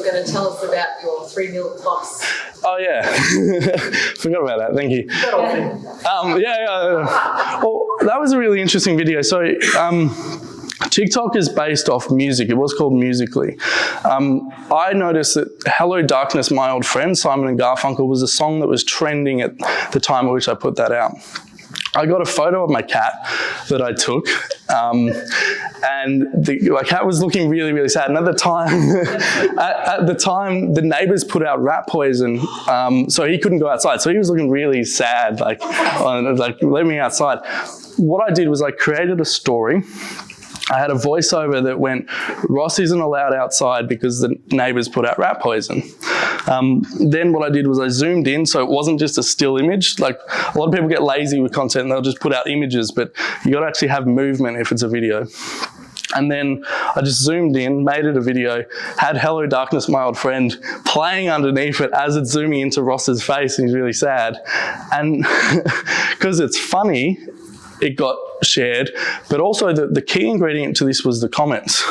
were going to tell us about your 3 mil plus. Oh yeah, forgot about that. Thank you. Well, that was a really interesting video. So TikTok is based off music. It was called Musical.ly. I noticed that Hello Darkness, My Old Friend, Simon and Garfunkel, was a song that was trending at the time at which I put that out. I got a photo of my cat that I took, and my cat was looking really, really sad. And at the time, the neighbours put out rat poison, so he couldn't go outside. So he was looking really sad, like let me outside. What I did was I created a story. I had a voiceover that went, Ross isn't allowed outside because the neighbours put out rat poison. Then what I did was I zoomed in, so it wasn't just a still image. Like, a lot of people get lazy with content and they'll just put out images, but you got to actually have movement if it's a video. And then I just zoomed in, made it a video, had Hello Darkness, My Old Friend playing underneath it as it's zooming into Ross's face and he's really sad. And because it's funny, it got shared, but also the key ingredient to this was the comments.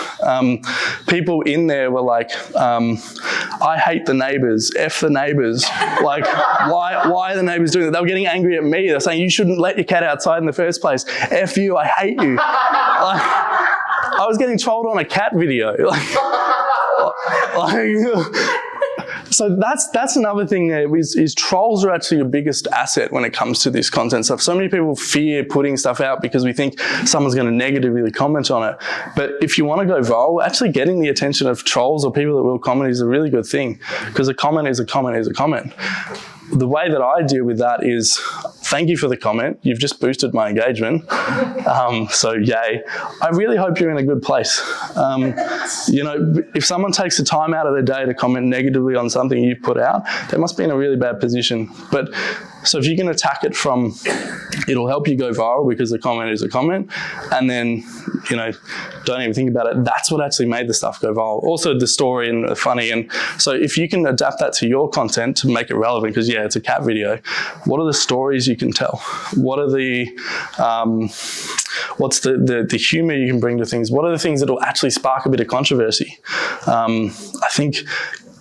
People in there were like, I hate the neighbours, F the neighbours, like why are the neighbours doing that? They were getting angry at me. They're saying, you shouldn't let your cat outside in the first place. F you, I hate you. I was getting trolled on a cat video. So that's another thing there is trolls are actually your biggest asset when it comes to this content stuff. So many people fear putting stuff out because we think someone's going to negatively comment on it. But if you want to go viral, actually getting the attention of trolls or people that will comment is a really good thing, because a comment is a comment is a comment. The way that I deal with that is, thank you for the comment. You've just boosted my engagement. So yay. I really hope you're in a good place. You know, if someone takes the time out of their day to comment negatively on something you've put out, they must be in a really bad position. But so if you can attack it from, it'll help you go viral because the comment is a comment, and then, you know, don't even think about it. That's what actually made the stuff go viral. Also the story and the funny. And so if you can adapt that to your content to make it relevant, because yeah, it's a cat video, what are the stories you can tell? What are the, what's the humor you can bring to things? What are the things that will actually spark a bit of controversy? I think,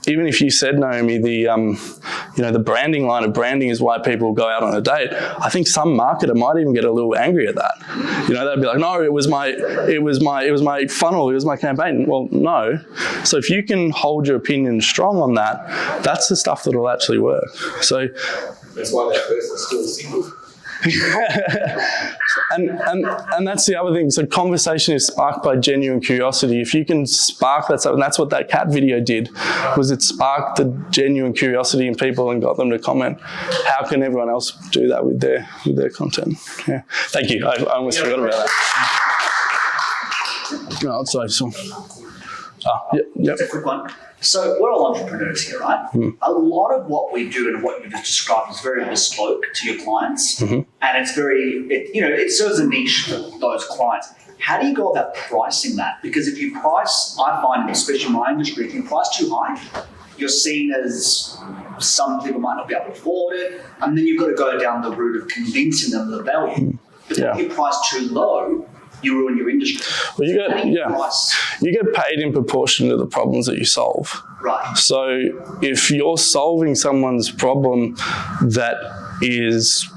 even if you said, Naomi, you know, the branding line of branding is why people go out on a date, I think some marketer might even get a little angry at that. You know, they'd be like, no, it was my funnel, it was my campaign. Well, no. So if you can hold your opinion strong on that, that's the stuff that will actually work. So that's why that person's still single. and that's the other thing. So conversation is sparked by genuine curiosity. If you can spark that stuff, and that's what that cat video did, was it sparked the genuine curiosity in people and got them to comment. How can everyone else do that with their content? Yeah. Thank you. I almost forgot about that. No, sorry. It's a quick one. So we're all entrepreneurs here, right? A lot of what we do and what you just described is very bespoke to your clients, and it's it serves a niche for those clients. How do you go about pricing that? Because if you price, I find, especially in my industry, if you price too high, you're seen as some people might not be able to afford it, and then you've got to go down the route of convincing them of the value. But if you price too low, you ruin your industry. Well, you get paid in proportion to the problems that you solve. Right. So if you're solving someone's problem that is,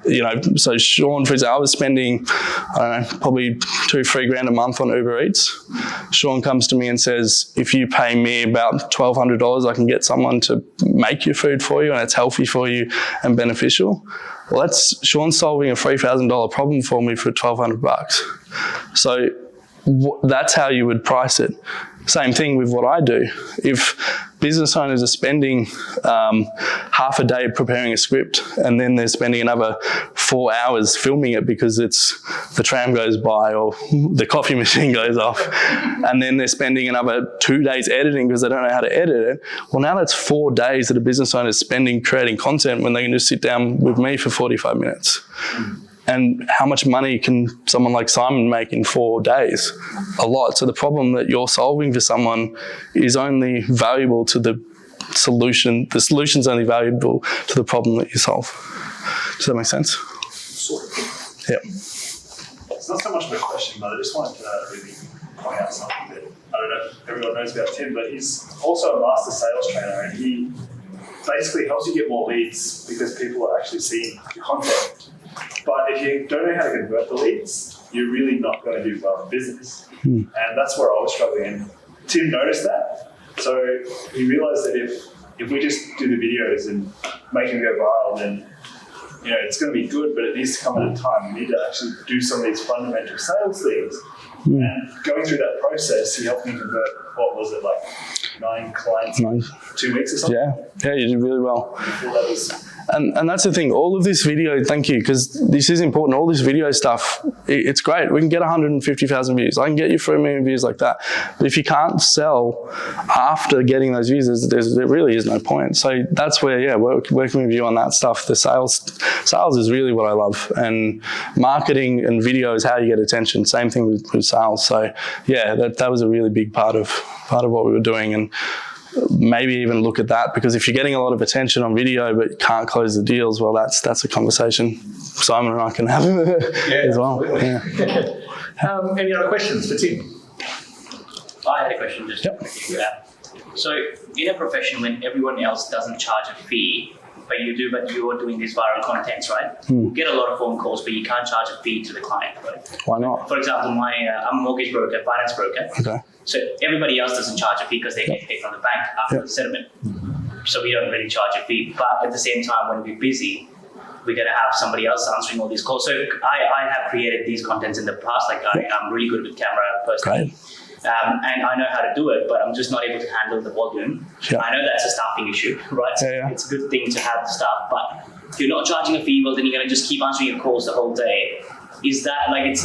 you know, so Sean, for example, I was spending, I don't know, probably $2-3 grand a month on Uber Eats. Sean comes to me and says, if you pay me about $1,200, I can get someone to make your food for you and it's healthy for you and beneficial. Well, that's Sean solving a $3,000 problem for me for $1,200. So that's how you would price it. Same thing with what I do. If business owners are spending half a day preparing a script and then they're spending another 4 hours filming it because the tram goes by or the coffee machine goes off, and then they're spending another 2 days editing because they don't know how to edit it, well, now that's 4 days that a business owner is spending creating content when they can just sit down with me for 45 minutes. And how much money can someone like Simon make in 4 days? A lot. So the problem that you're solving for someone is only valuable to the solution. The solution's only valuable to the problem that you solve. Does that make sense? Sort of. Yeah. It's not so much of a question, but I just wanted to really point out something that I don't know if everyone knows about Tim, but he's also a master sales trainer, and he basically helps you get more leads because people are actually seeing your content. But if you don't know how to convert the leads, you're really not going to do well in business. And that's where I was struggling. And Tim noticed that. So he realized that if we just do the videos and make them go viral, then it's going to be good, but it needs to come at a time. We need to actually do some of these fundamental sales things. And going through that process, he helped me convert, what was it, like 9 clients in 2 weeks or something? Yeah, you did really well. I feel that was... And that's the thing, all of this video, thank you, because this is important, all this video stuff, it's great. We can get 150,000 views. I can get you 3 million views like that. But if you can't sell after getting those views, there really is no point. So that's where, working with you on that stuff, the sales is really what I love. And marketing and video is how you get attention. Same thing with sales. So yeah, that was a really big part of what we were doing. And maybe even look at that, because if you're getting a lot of attention on video but you can't close the deals, well, that's a conversation Simon and I can have as well. Yeah. Any other questions for Tim? I had a question just to figure it out. So in a profession when everyone else doesn't charge a fee, but you're doing these viral contents, right? You get a lot of phone calls, but you can't charge a fee to the client, right? Why not? For example, I'm a mortgage broker, finance broker. Okay. So everybody else doesn't charge a fee because they get paid from the bank after the settlement. So we don't really charge a fee. But at the same time, when we're busy, we got to have somebody else answering all these calls. So I have created these contents in the past. Like I'm really good with camera personally. And I know how to do it, but I'm just not able to handle the volume. I know that's a staffing issue, right? So it's a good thing to have the staff, but if you're not charging a fee, well, then you're going to just keep answering your calls the whole day. Is that like it's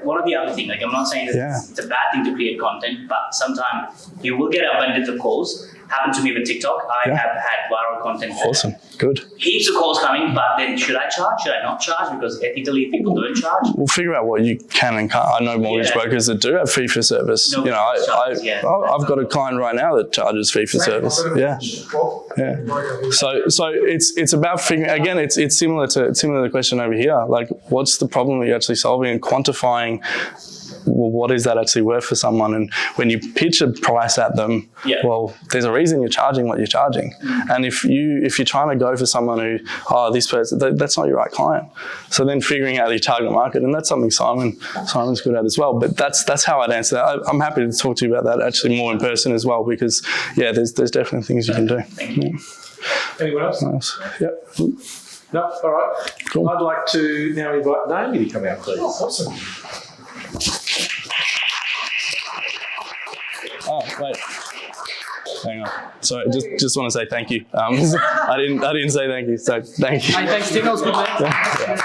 one of the other things? Like I'm not saying that it's a bad thing to create content, but sometimes you will get abundance of calls. Happened to me with TikTok. I have had viral content. Awesome. Good. Heaps of calls coming, but then should I charge? Should I not charge? Because ethically, people don't charge. We'll figure out what you can and can't. I know mortgage brokers that do have fee for service. No, I've got a client right now that charges fee for service. Yeah. So it's about figuring. Again, it's similar to the question over here. Like, what's the problem that you're actually solving and quantifying? Well, what is that actually worth for someone? And when you pitch a price at them, well, there's a reason you're charging what you're charging. And if you're trying to go for someone who, this person, that's not your right client. So then figuring out your target market, and that's something Simon's good at as well. But that's how I'd answer that. I'm happy to talk to you about that actually more in person as well, because there's definitely things you can do. Anyone else? Yep. No? All right. Cool. I'd like to now invite Naomi to come out, please. Oh, awesome. Oh, wait. Hang on. Sorry, just want to say thank you. I didn't say thank you, so thank you. Hey, thanks, Tim. That was good, mate. Yeah.